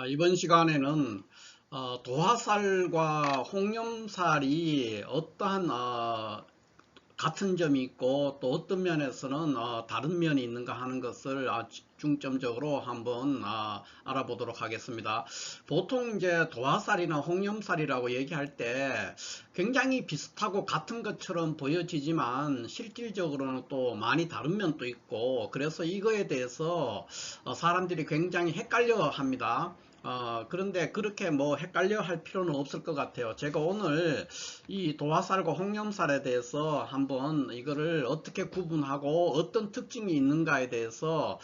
이번 시간에는 도화살과 홍염살이 어떠한 같은 점이 있고 또 어떤 면에서는 다른 면이 있는가 하는 것을 중점적으로 한번 알아보도록 하겠습니다. 보통 이제 도화살이나 홍염살이라고 얘기할 때 굉장히 비슷하고 같은 것처럼 보여지지만 실질적으로는 또 많이 다른 면도 있고, 그래서 이거에 대해서 사람들이 굉장히 헷갈려 합니다. 그런데 그렇게 뭐 헷갈려 할 필요는 없을 것 같아요. 제가 오늘 이 도화살과 홍염살에 대해서 한번 이거를 어떻게 구분하고 어떤 특징이 있는가에 대해서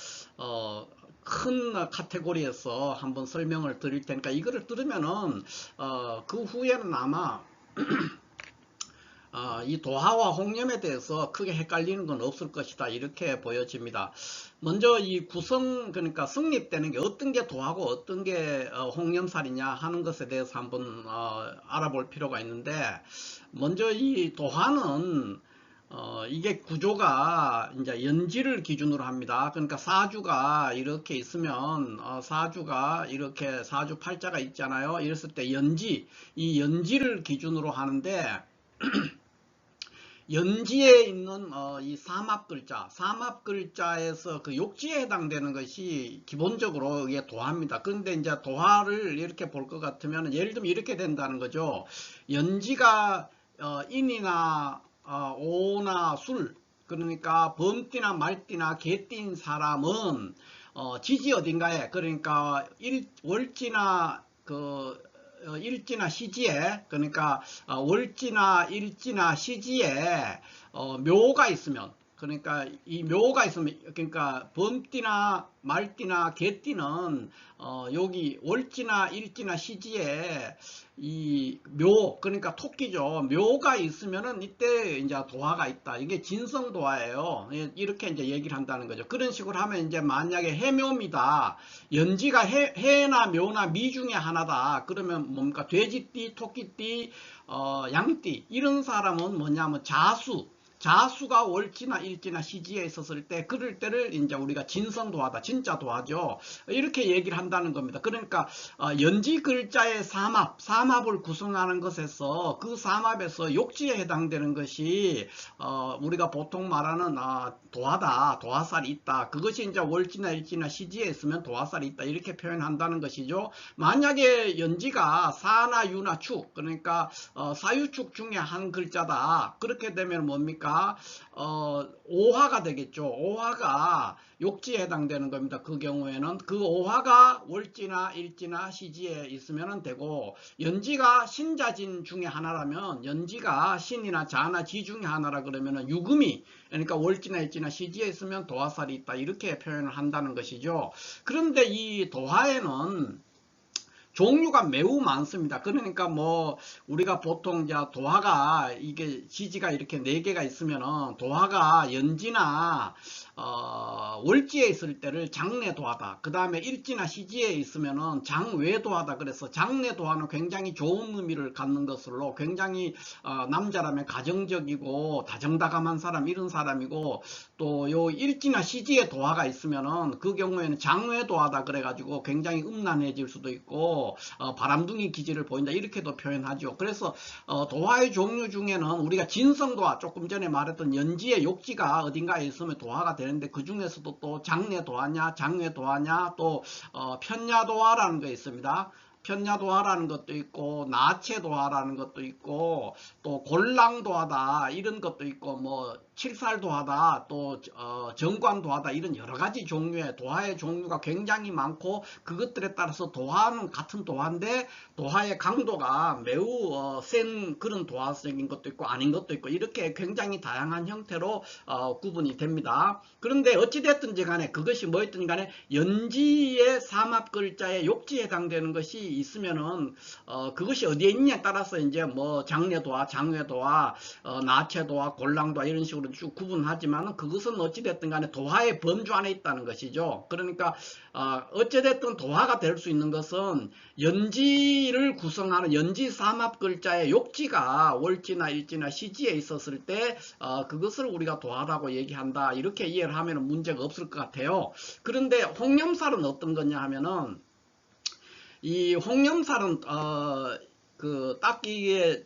큰 카테고리에서 한번 설명을 드릴 테니까 이거를 들으면은 그 후에는 아마 이 도화와 홍염에 대해서 크게 헷갈리는 건 없을 것이다, 이렇게 보여집니다. 먼저 이 구성, 그러니까 성립되는 게 어떤 게 도화고 어떤 게 홍염살이냐 하는 것에 대해서 한번 알아볼 필요가 있는데, 먼저 이 도화는 이게 구조가 이제 연지를 기준으로 합니다. 그러니까 사주가 이렇게 있으면 사주가 이렇게 사주 팔자가 있잖아요. 이랬을 때 연지, 이 연지를 기준으로 하는데, 연지에 있는 이 삼합 글자에서 그 욕지에 해당되는 것이 기본적으로 이게 도화입니다. 그런데 이제 도화를 이렇게 볼 것 같으면 예를 들면 이렇게 된다는 거죠. 연지가 인이나 오나 술, 그러니까 범띠나 말띠나 개띠인 사람은 지지 어딘가에, 그러니까 월지나 일지나 시지에, 그러니까 월지나 일지나 시지에 묘가 있으면, 그러니까 이 묘가 있으면, 그러니까 범띠나 말띠나 개띠는 여기 월지나 일지나 시지에 이 묘, 그러니까 토끼죠. 묘가 있으면은 이때 이제 도화가 있다. 이게 진성 도화예요. 이렇게 이제 얘기를 한다는 거죠. 그런 식으로 하면 이제 만약에 해묘입니다. 연지가 해나 묘나 미 중에 하나다. 그러면 뭡니까? 돼지띠, 토끼띠, 양띠, 이런 사람은 뭐냐면 자수가 월지나 일지나 시지에 있었을 때, 그럴 때를 이제 우리가 진성도화다, 진짜 도화죠. 이렇게 얘기를 한다는 겁니다. 그러니까 연지 글자의 삼합을 구성하는 것에서, 그 삼합에서 욕지에 해당되는 것이 우리가 보통 말하는 도화다, 도화살이 있다. 그것이 이제 월지나 일지나 시지에 있으면 도화살이 있다, 이렇게 표현한다는 것이죠. 만약에 연지가 사나 유나 축, 그러니까 사유축 중에 한 글자다. 그렇게 되면 뭡니까? 오화가 되겠죠. 오화가 욕지에 해당되는 겁니다. 그 경우에는 그 오화가 월지나 일지나 시지에 있으면 되고, 연지가 신자진 중에 하나라면, 연지가 신이나 자나 지 중에 하나라 그러면 유금이, 그러니까 월지나 일지나 시지에 있으면 도화살이 있다, 이렇게 표현을 한다는 것이죠. 그런데 이 도화에는 종류가 매우 많습니다. 그러니까 뭐 우리가 보통 이제 도화가, 이게 지지가 이렇게 4개가 있으면은 도화가 연지나 월지에 있을 때를 장내도화다. 그 다음에 일지나 시지에 있으면은 장외도화다. 그래서 장내도화는 굉장히 좋은 의미를 갖는 것으로, 굉장히 남자라면 가정적이고 다정다감한 사람, 이런 사람이고, 또 요 일지나 시지에 도화가 있으면은 그 경우에는 장외도화다 그래가지고 굉장히 음란해질 수도 있고 바람둥이 기질을 보인다, 이렇게도 표현하죠. 그래서 도화의 종류 중에는 우리가 진성도화, 조금 전에 말했던 연지의 욕지가 어딘가에 있으면 도화가 되는데, 그 중에서도 또 장내도화냐 장외도화냐, 또 편야도화라는 게 있습니다. 편야도화라는 것도 있고, 나체도화라는 것도 있고, 또 골랑도화다, 이런 것도 있고, 뭐 칠살도화다, 또 정관도화다, 이런 여러 가지 종류의 도화의 종류가 굉장히 많고, 그것들에 따라서 도화는 같은 도화인데 도화의 강도가 매우 센 그런 도화성인 것도 있고 아닌 것도 있고, 이렇게 굉장히 다양한 형태로 구분이 됩니다. 그런데 어찌됐든지 간에, 그것이 뭐였든 간에 연지의 삼합 글자에 욕지에 해당되는 것이 있으면은 그것이 어디에 있냐에 따라서 이제 뭐 장내도화, 장외도화, 나체도화, 골랑도화, 이런 식으로 쭉 구분하지만, 그것은 어찌됐든 간에 도화의 범주 안에 있다는 것이죠. 그러니까 어찌됐든 도화가 될 수 있는 것은 연지를 구성하는 연지 삼합 글자의 욕지가 월지나 일지나 시지에 있었을 때 그것을 우리가 도화라고 얘기한다, 이렇게 이해를 하면 문제가 없을 것 같아요. 그런데 홍염살은 어떤 거냐 하면은, 이 홍염살은 딱 이게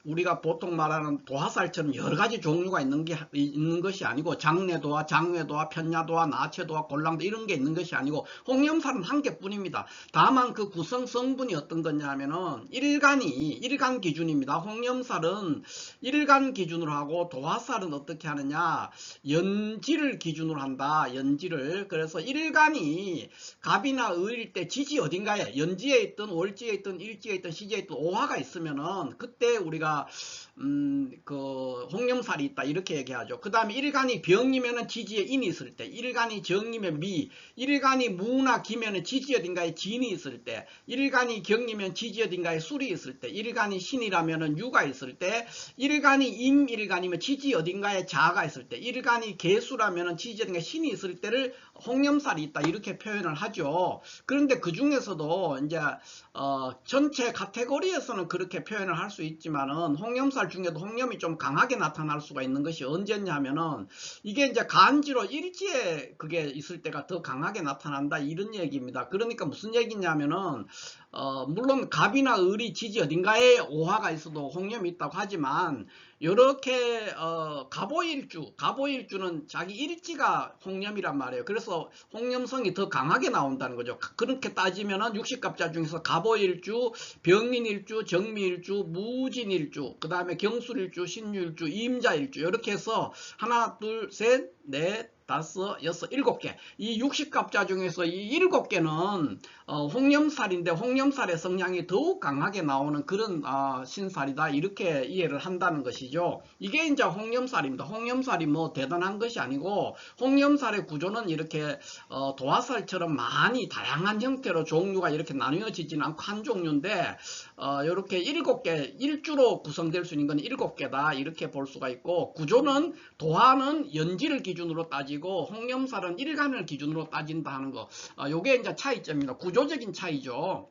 우리가 보통 말하는 도화살처럼 여러 가지 종류가 있는 것이 아니고, 장내도화, 장외도화, 편야도화, 나체도화, 골랑도 이런 게 있는 것이 아니고, 홍염살은 한 개뿐입니다. 다만 그 구성 성분이 어떤 거냐면은 일간 기준입니다. 홍염살은 일간 기준으로 하고, 도화살은 어떻게 하느냐, 연지를 기준으로 한다. 연지를. 그래서 일간이 갑이나 을일 때 지지 어딘가에, 연지에 있든 월지에 있든 일지에 있든 시지에 있든 오화가 있으면은 그때 우리가 그 홍염살이 있다 이렇게 얘기하죠. 그 다음에 일간이 병이면은 지지에 인이 있을 때, 일간이 정이면 미, 일간이 무나 기면은 지지 어딘가에 진이 있을 때, 일간이 경이면 지지 어딘가에 술이 있을 때, 일간이 신이라면은 유가 있을 때, 일간이 임일간이면 지지 어딘가에 자가 있을 때, 일간이 개수라면은 지지 어딘가에 신이 있을 때를 홍염살이 있다 이렇게 표현을 하죠. 그런데 그 중에서도 이제 전체 카테고리에서는 그렇게 표현을 할 수 있지만은, 홍염살 중에도 홍염이 좀 강하게 나타날 수가 있는 것이 언제냐면은, 이게 이제 간지로 일지에 그게 있을 때가 더 강하게 나타난다 이런 얘기입니다. 그러니까 무슨 얘기냐면은, 물론 갑이나 을이 지지 어딘가에 오화가 있어도 홍염이 있다고 하지만, 요렇게 갑오일주는 자기 일지가 홍염이란 말이에요. 그래서 홍염성이 더 강하게 나온다는 거죠. 그렇게 따지면은 60갑자 중에서 갑오일주, 병인일주, 정미일주, 무진일주, 그 다음에 경술일주, 신유일주, 임자일주 이렇게 해서 하나, 둘, 셋, 넷, 다섯, 여섯, 일곱 개. 이 60갑자 중에서 이 일곱 개는 홍염살인데, 홍염살의 성향이 더욱 강하게 나오는 그런 신살이다 이렇게 이해를 한다는 것이죠. 이게 이제 홍염살입니다. 홍염살이 뭐 대단한 것이 아니고, 홍염살의 구조는 이렇게 도화살처럼 많이 다양한 형태로 종류가 이렇게 나뉘어지지는 않고 한 종류인데, 이렇게 일곱 개, 일주로 구성될 수 있는 건 일곱 개다 이렇게 볼 수가 있고, 구조는 도화는 연지를 기준으로 따지고 홍염살은 일간을 기준으로 따진다 하는 거, 요게 이제 차이점입니다. 구조적인 차이죠.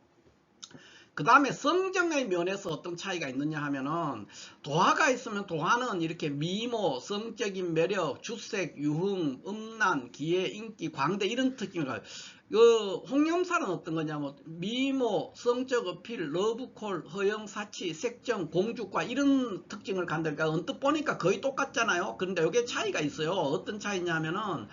그 다음에 성정의 면에서 어떤 차이가 있느냐 하면은, 도화가 있으면 도화는 이렇게 미모, 성적인 매력, 주색, 유흥, 음란, 기회, 인기, 광대 이런 특징을 가지고, 그 홍염살은 어떤 거냐면 미모, 성적 어필, 러브콜, 허영, 사치, 색정, 공주과 이런 특징을 갖는다니까 언뜻 보니까 거의 똑같잖아요. 그런데 이게 차이가 있어요. 어떤 차이냐면은,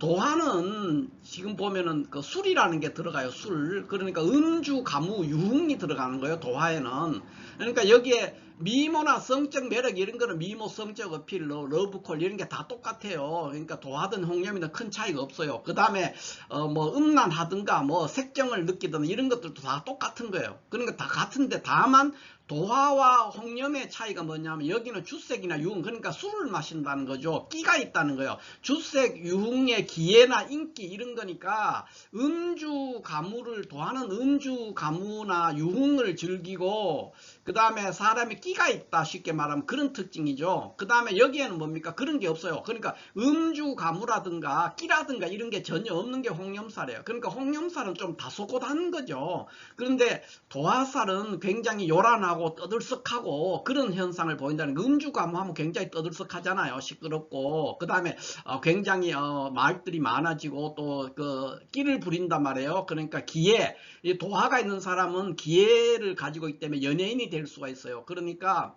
도화는 지금 보면은 그 술이라는 게 들어가요. 술. 그러니까 음주, 가무, 유흥이 들어가는 거예요. 도화에는. 그러니까 여기에 미모나 성적 매력 이런 거는 미모, 성적 어필, 러브콜 이런 게 다 똑같아요. 그러니까 도화든 홍염이든 큰 차이가 없어요. 그 다음에 뭐 음란하든가 뭐 색정을 느끼든 이런 것들도 다 똑같은 거예요. 그러니까 다 같은데, 다만 도화와 홍염의 차이가 뭐냐면, 여기는 주색이나 유흥, 그러니까 술을 마신다는 거죠. 끼가 있다는 거예요. 주색, 유흥의 기회나 인기 이런 거니까, 음주 가무를, 도화는 음주 가무나 유흥을 즐기고, 그 다음에 사람이 끼가 있다 쉽게 말하면 그런 특징이죠. 그 다음에 여기에는 뭡니까? 그런 게 없어요. 그러니까 음주 가무라든가 끼라든가 이런 게 전혀 없는 게 홍염살이에요. 그러니까 홍염살은 좀 다소곳한 거죠. 그런데 도화살은 굉장히 요란하고 떠들썩하고 그런 현상을 보인다는 거. 음주 가무하면 굉장히 떠들썩하잖아요. 시끄럽고, 그 다음에 굉장히 말들이 많아지고 또 그 끼를 부린단 말이에요. 그러니까 기회, 이 도화가 있는 사람은 기회를 가지고 있기 때문에 연예인이 될 수가 있어요. 그러니까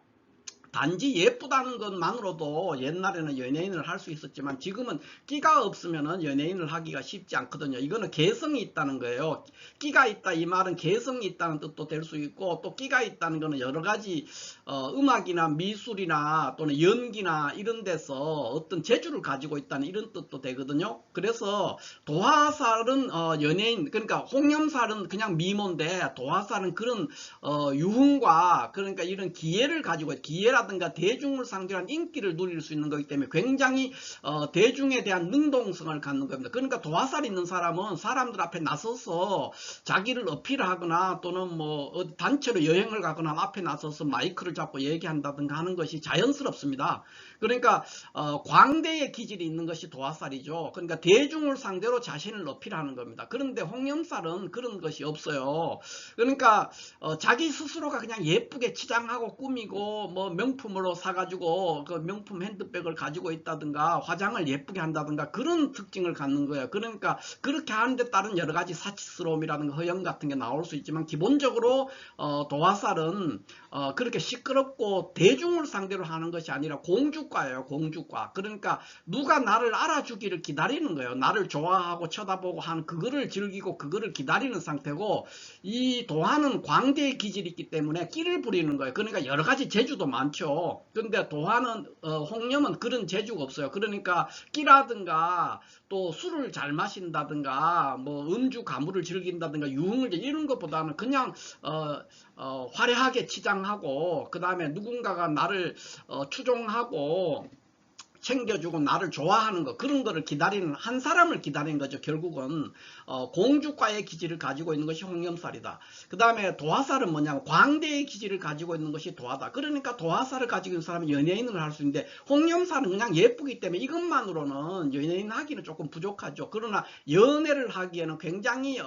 단지 예쁘다는 것만으로도 옛날에는 연예인을 할 수 있었지만, 지금은 끼가 없으면 연예인을 하기가 쉽지 않거든요. 이거는 개성이 있다는 거예요. 끼가 있다 이 말은 개성이 있다는 뜻도 될 수 있고, 또 끼가 있다는 것은 여러 가지 음악이나 미술이나 또는 연기나 이런 데서 어떤 재주를 가지고 있다는 이런 뜻도 되거든요. 그래서 도화살은 연예인, 그러니까 홍염살은 그냥 미모인데, 도화살은 그런 유흥과, 그러니까 이런 기회를 가지고, 기회라든가 대중을 상대로 한 인기를 누릴 수 있는 거기 때문에 굉장히 대중에 대한 능동성을 갖는 겁니다. 그러니까 도화살 있는 사람은 사람들 앞에 나서서 자기를 어필하거나, 또는 뭐 단체로 여행을 가거나 앞에 나서서 마이크를 잡고 얘기한다든가 하는 것이 자연스럽습니다. 그러니까 광대의 기질이 있는 것이 도화살이죠. 그러니까 대중을 상대로 자신을 어필하는 겁니다. 그런데 홍염살은 그런 것이 없어요. 그러니까 자기 스스로가 그냥 예쁘게 치장하고 꾸미고 뭐 명품으로 사가지고 그 명품 핸드백을 가지고 있다든가 화장을 예쁘게 한다든가 그런 특징을 갖는 거예요. 그러니까 그렇게 하는데 따른 여러 가지 사치스러움이라든가 허영 같은 게 나올 수 있지만 기본적으로 도화살은 그렇게 시끄럽고 대중을 상대로 하는 것이 아니라 공주과예요. 공주과. 그러니까 누가 나를 알아주기를 기다리는 거예요. 나를 좋아하고 쳐다보고 하는 그거를 즐기고 그거를 기다리는 상태고, 이 도화는 광대의 기질이 있기 때문에 끼를 부리는 거예요. 그러니까 여러 가지 재주도 많죠. 근데 도화는 홍염은 그런 재주가 없어요. 그러니까 끼라든가 또 술을 잘 마신다든가 뭐 음주 가무를 즐긴다든가 유흥을 이런 것보다는 그냥 화려하게 치장하고 그 다음에 누군가가 나를 추종하고 챙겨주고 나를 좋아하는 거, 그런 거를 기다리는, 한 사람을 기다리는 거죠. 결국은 공주과의 기질을 가지고 있는 것이 홍염살이다. 그 다음에 도화살은 뭐냐면 광대의 기질을 가지고 있는 것이 도화다. 그러니까 도화살을 가지고 있는 사람은 연예인을 할 수 있는데 굉장히 그냥 예쁘기 때문에 이것만으로는 연예인 하기는 조금 부족하죠. 그러나 연애를 하기에는 굉장히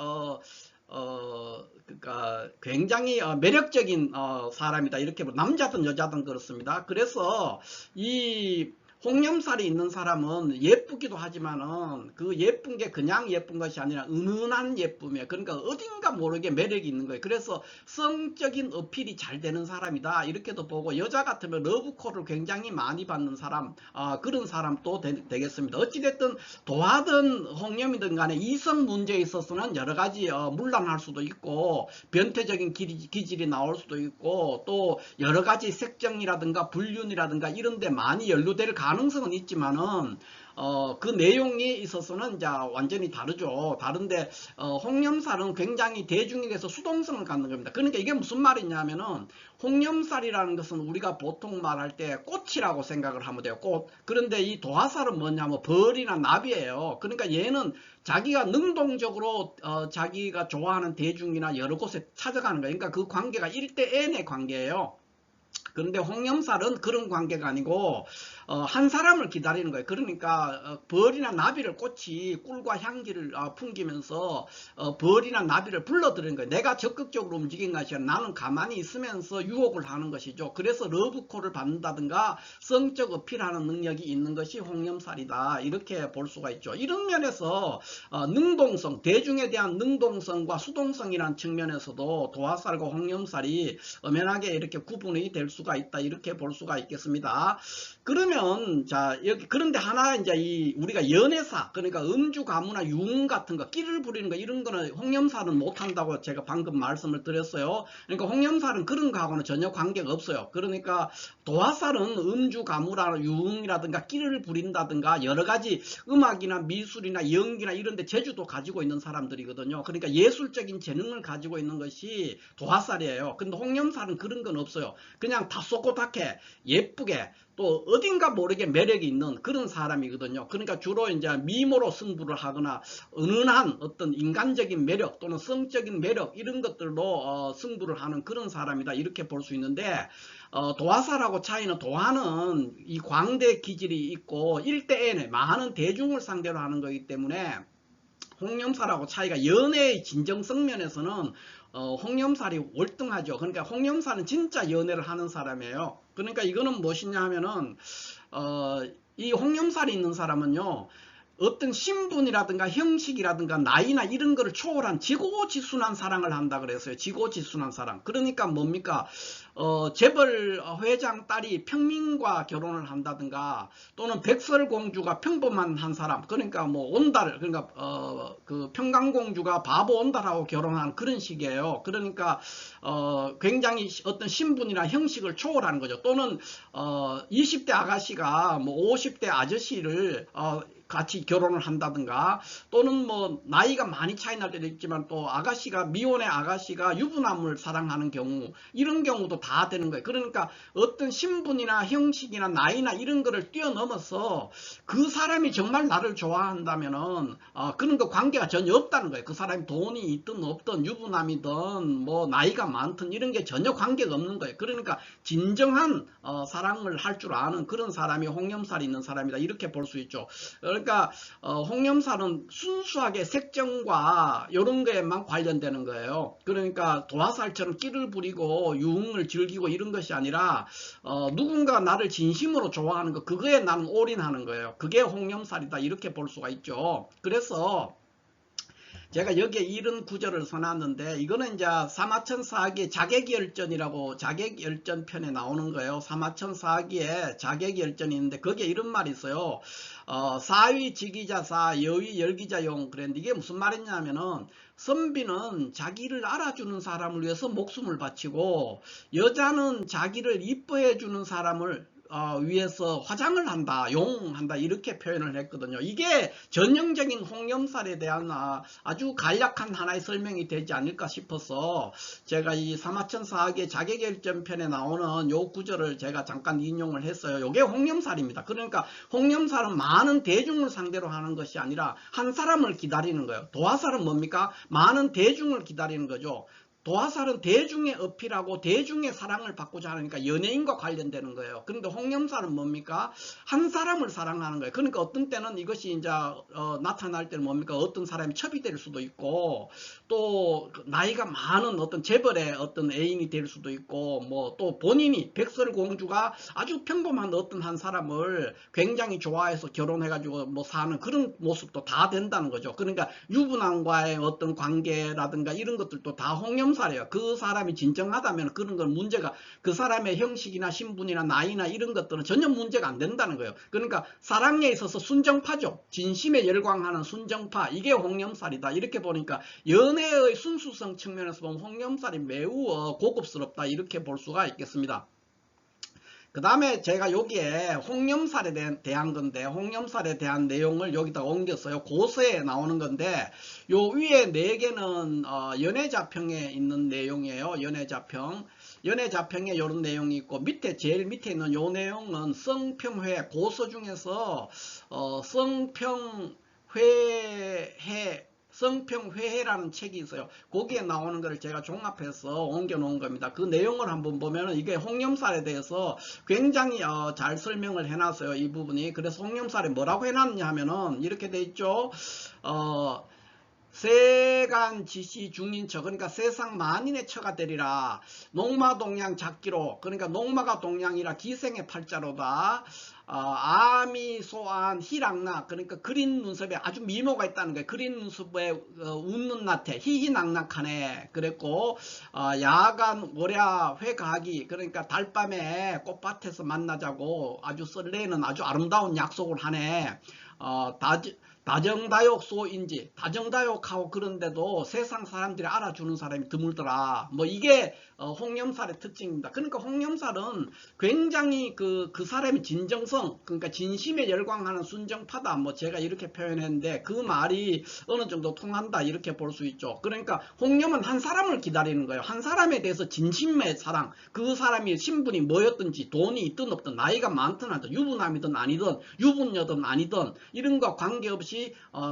그러니까 굉장히 매력적인 사람이다. 이렇게 남자든 여자든 그렇습니다. 그래서 이 홍염살이 있는 사람은 예쁘기도 하지만은 그 예쁜 게 그냥 예쁜 것이 아니라 은은한 예쁨이에요. 그러니까 어딘가 모르게 매력이 있는 거예요. 그래서 성적인 어필이 잘 되는 사람이다. 이렇게도 보고, 여자 같으면 러브콜을 굉장히 많이 받는 사람, 그런 사람도 되겠습니다. 어찌됐든 도화든 홍염이든 간에 이성 문제에 있어서는 여러 가지 문란할 수도 있고 변태적인 기질이 나올 수도 있고 또 여러 가지 색정이라든가 불륜이라든가 이런 데 많이 연루될 가능성은 있지만은 그 내용에 있어서는 이제 완전히 다르죠. 다른데 홍염살은 굉장히 대중에 대해서 수동성을 갖는 겁니다. 그러니까 이게 무슨 말이냐면은 홍염살이라는 것은 우리가 보통 말할 때 꽃이라고 생각을 하면 돼요. 꽃. 그런데 이 도화살은 뭐냐면 벌이나 나비예요. 그러니까 얘는 자기가 능동적으로 자기가 좋아하는 대중이나 여러 곳에 찾아가는 거예요. 그러니까 그 관계가 1대 N의 관계예요. 그런데 홍염살은 그런 관계가 아니고 한 사람을 기다리는 거예요. 그러니까 벌이나 나비를 꽃이 꿀과 향기를 풍기면서 벌이나 나비를 불러들이는 거예요. 내가 적극적으로 움직인 것이 아니라 나는 가만히 있으면서 유혹을 하는 것이죠. 그래서 러브콜을 받는다든가 성적 어필하는 능력이 있는 것이 홍염살이다. 이렇게 볼 수가 있죠. 이런 면에서 능동성, 대중에 대한 능동성과 수동성이라는 측면에서도 도화살과 홍염살이 엄연하게 이렇게 구분이 될 수가 있다. 이렇게 볼 수가 있겠습니다. 그러면 자 여기 그런데 하나 이제 우리가 연애사, 그러니까 음주 가무나 유흥 같은 거 끼를 부리는 거 이런 거는 홍염살은 못 한다고 제가 방금 말씀을 드렸어요. 그러니까 홍염살은 그런 거하고는 전혀 관계가 없어요. 그러니까 도화살은 음주 가무나 유흥이라든가 끼를 부린다든가 여러 가지 음악이나 미술이나 연기나 이런 데 재주도 가지고 있는 사람들이거든요. 그러니까 예술적인 재능을 가지고 있는 것이 도화살이에요. 근데 홍염살은 그런 건 없어요. 그냥 다소곳하게 예쁘게 또 어딘가 모르게 매력이 있는 그런 사람이거든요. 그러니까 주로 이제 미모로 승부를 하거나 은은한 어떤 인간적인 매력 또는 성적인 매력 이런 것들로 승부를 하는 그런 사람이다. 이렇게 볼 수 있는데 도화살하고 차이는, 도화는 이 광대 기질이 있고 1대 N에 많은 대중을 상대로 하는 거기 때문에 홍염살하고 차이가, 연애의 진정성 면에서는 홍염살이 월등하죠. 그러니까 홍염살은 진짜 연애를 하는 사람이에요. 그러니까 이거는 무엇이냐 하면은 이 홍염살이 있는 사람은요, 어떤 신분이라든가 형식이라든가 나이나 이런 거를 초월한 지고지순한 사랑을 한다 그랬어요. 지고지순한 사랑. 그러니까 뭡니까? 재벌 회장 딸이 평민과 결혼을 한다든가 또는 백설공주가 평범한 한 사람, 그러니까 뭐 온달, 그러니까 그 평강공주가 바보 온달하고 결혼한 그런 식이에요. 그러니까 굉장히 어떤 신분이나 형식을 초월하는 거죠. 또는 20대 아가씨가 뭐 50대 아저씨를 같이 결혼을 한다든가, 또는 뭐 나이가 많이 차이 날 때도 있지만 또 아가씨가, 미혼의 아가씨가 유부남을 사랑하는 경우, 이런 경우도 다 되는 거예요. 그러니까 어떤 신분이나 형식이나 나이나 이런 거를 뛰어넘어서 그 사람이 정말 나를 좋아한다면은 그런 거 관계가 전혀 없다는 거예요. 그 사람이 돈이 있든 없든 유부남이든 뭐 나이가 많든 이런 게 전혀 관계가 없는 거예요. 그러니까 진정한 사랑을 할 줄 아는 그런 사람이 홍염살이 있는 사람이다. 이렇게 볼 수 있죠. 그러니까 홍염살은 순수하게 색정과 이런 거에만 관련되는 거예요. 그러니까 도화살처럼 끼를 부리고 유흥을 즐기고 이런 것이 아니라 누군가 나를 진심으로 좋아하는 거, 그거에 나는 올인하는 거예요. 그게 홍염살이다 이렇게 볼 수가 있죠. 그래서 제가 여기에 이런 구절을 써놨는데, 이거는 이제 사마천사하기의 자객열전이라고, 자객열전 편에 나오는 거예요. 사마천사하기에 자객열전이 있는데 거기에 이런 말이 있어요. 사위 지기자사 여위 열기자용. 그랬는데 이게 무슨 말이냐면은, 선비는 자기를 알아주는 사람을 위해서 목숨을 바치고, 여자는 자기를 이뻐해 주는 사람을 위해서 화장을 한다, 용한다 이렇게 표현을 했거든요. 이게 전형적인 홍염살에 대한 아주 간략한 하나의 설명이 되지 않을까 싶어서 제가 이 사마천사하기의 자객열전편에 나오는 요 구절을 제가 잠깐 인용을 했어요. 요게 홍염살입니다. 그러니까 홍염살은 많은 대중을 상대로 하는 것이 아니라 한 사람을 기다리는 거예요. 도화살은 뭡니까? 많은 대중을 기다리는 거죠. 도화살은 대중의 어필하고 대중의 사랑을 받고자 하니까 연예인과 관련되는 거예요. 그런데 홍염살은 뭡니까? 한 사람을 사랑하는 거예요. 그러니까 어떤 때는 이것이 이제 나타날 때는 뭡니까? 어떤 사람이 첩이 될 수도 있고, 또 나이가 많은 어떤 재벌의 어떤 애인이 될 수도 있고, 뭐 또 본인이 백설공주가 아주 평범한 어떤 한 사람을 굉장히 좋아해서 결혼해가지고 뭐 사는 그런 모습도 다 된다는 거죠. 그러니까 유부남과의 어떤 관계라든가 이런 것들도 다 홍염 살이에요. 그 사람이 진정하다면 그런 건 문제가, 그 사람의 형식이나 신분이나 나이나 이런 것들은 전혀 문제가 안 된다는 거예요. 그러니까 사랑에 있어서 순정파죠. 진심에 열광하는 순정파, 이게 홍염살이다 이렇게 보니까 연애의 순수성 측면에서 보면 홍염살이 매우 고급스럽다 이렇게 볼 수가 있겠습니다. 그 다음에 제가 여기에 홍염살에 대한 건데, 홍염살에 대한 내용을 여기다 옮겼어요. 고서에 나오는 건데, 요 위에 4개는 연애자평에 있는 내용이에요. 연애자평에 이런 내용이 있고, 밑에 제일 밑에 있는 요 내용은 성평회, 고서 중에서 성평회해라는 책이 있어요. 거기에 나오는 것을 제가 종합해서 옮겨 놓은 겁니다. 그 내용을 한번 보면은 이게 홍염살에 대해서 굉장히 잘 설명을 해놨어요. 이 부분이. 그래서 홍염살에 뭐라고 해놨냐 하면은 이렇게 돼 있죠. 세간 지시 중인처, 그러니까 세상 만인의 처가 되리라. 농마동양 작기로, 그러니까 농마가 동양이라 기생의 팔자로다. 아미 소안 희락나, 그러니까 그린 눈썹에 아주 미모가 있다는 거예요. 그린 눈썹에 웃는 나태 희희낙낙하네 그랬고, 야간 월야 회가기, 그러니까 달밤에 꽃밭에서 만나자고 아주 설레는 아주 아름다운 약속을 하네. 다정다욕소인지, 다정다욕하고 그런데도 세상 사람들이 알아주는 사람이 드물더라. 뭐 이게 홍염살의 특징입니다. 그러니까 홍염살은 굉장히 그 사람의 진정성, 그러니까 진심에 열광하는 순정파다. 뭐 제가 이렇게 표현했는데 그 말이 어느 정도 통한다 이렇게 볼 수 있죠. 그러니까 홍염은 한 사람을 기다리는 거예요. 한 사람에 대해서 진심의 사랑, 그 사람이 신분이 뭐였든지 돈이 있든 없든 나이가 많든 않든 유부남이든 아니든 유부녀든 아니든 이런 거 관계없이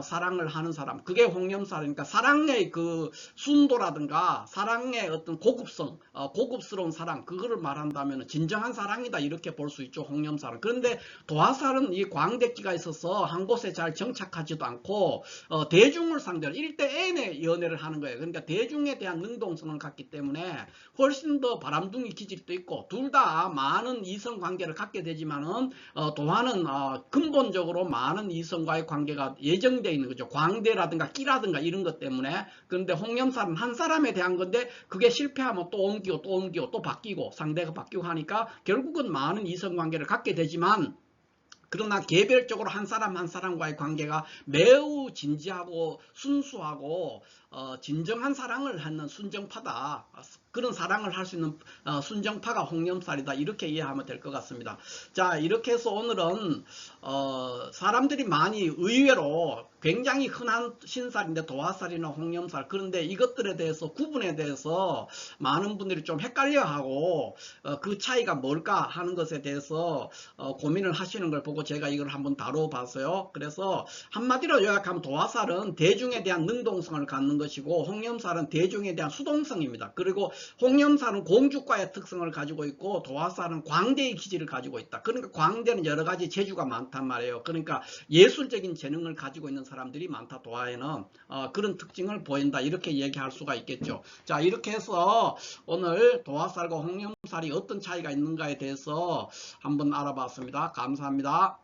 사랑을 하는 사람, 그게 홍염살이니까 사랑의 그 순도라든가 사랑의 어떤 고급성, 고급스러운 사랑, 그거를 말한다면 진정한 사랑이다 이렇게 볼 수 있죠. 홍염살은. 그런데 도화살은 이 광대기가 있어서 한 곳에 잘 정착하지도 않고 대중을 상대로 1대 N의 연애를 하는 거예요. 그러니까 대중에 대한 능동성을 갖기 때문에 훨씬 더 바람둥이 기질도 있고, 둘 다 많은 이성 관계를 갖게 되지만은 도화는 근본적으로 많은 이성과의 관계가 예정되어 있는 거죠. 광대라든가 끼라든가 이런 것 때문에. 그런데 홍염살은 한 사람에 대한 건데 그게 실패하면 또 옮기고 또 옮기고 또 바뀌고 상대가 바뀌고 하니까 결국은 많은 이성관계를 갖게 되지만, 그러나 개별적으로 한 사람 한 사람과의 관계가 매우 진지하고 순수하고 진정한 사랑을 하는 순정파다. 그런 사랑을 할 수 있는 순정파가 홍염살이다 이렇게 이해하면 될 것 같습니다. 자, 이렇게 해서 오늘은 사람들이 많이 의외로 굉장히 흔한 신살인데 도화살이나 홍염살, 그런데 이것들에 대해서 구분에 대해서 많은 분들이 좀 헷갈려하고 그 차이가 뭘까 하는 것에 대해서 고민을 하시는 걸 보고 제가 이걸 한번 다뤄봤어요. 그래서 한마디로 요약하면 도화살은 대중에 대한 능동성을 갖는 것이고 홍염살은 대중에 대한 수동성입니다. 그리고 홍염사는 공주과의 특성을 가지고 있고 도화사는 광대의 기질을 가지고 있다. 그러니까 광대는 여러 가지 재주가 많단 말이에요. 그러니까 예술적인 재능을 가지고 있는 사람들이 많다. 도화에는 그런 특징을 보인다. 이렇게 얘기할 수가 있겠죠. 자, 이렇게 해서 오늘 도화살과 홍염살이 어떤 차이가 있는가에 대해서 한번 알아봤습니다. 감사합니다.